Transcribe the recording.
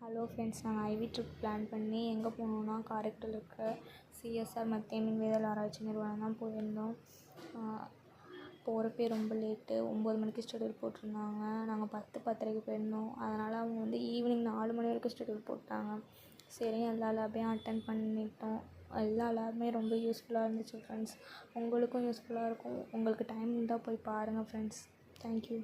Hello friends, நாங்கள் IV trip plan பண்ணி எங்கே போனோம்னா காரைக்குடியில் இருக்க சிஎஸ்ஆர் மத்திய மின் வேதியியல் ஆராய்ச்சி நிறுவனம் தான் போயிருந்தோம். போகிறப்பே ரொம்ப லேட்டு, 9 மணிக்கு ஷெட்யூல் போட்டிருந்தாங்க. நாங்கள் 10:30க்கு போயிருந்தோம். அதனால் அவங்க வந்து ஈவினிங் 4 மணி வரைக்கும் ஷெட்யூல் போட்டாங்க. சரி, எல்லா லேபையும் அட்டன் பண்ணிட்டோம். எல்லா லேபுமே ரொம்ப யூஸ்ஃபுல்லாக இருந்துச்சு ஃப்ரெண்ட்ஸ். உங்களுக்கும் யூஸ்ஃபுல்லாக இருக்கும். உங்களுக்கு டைம் இருந்தால் போய் பாருங்கள் ஃப்ரெண்ட்ஸ். தேங்க்யூ.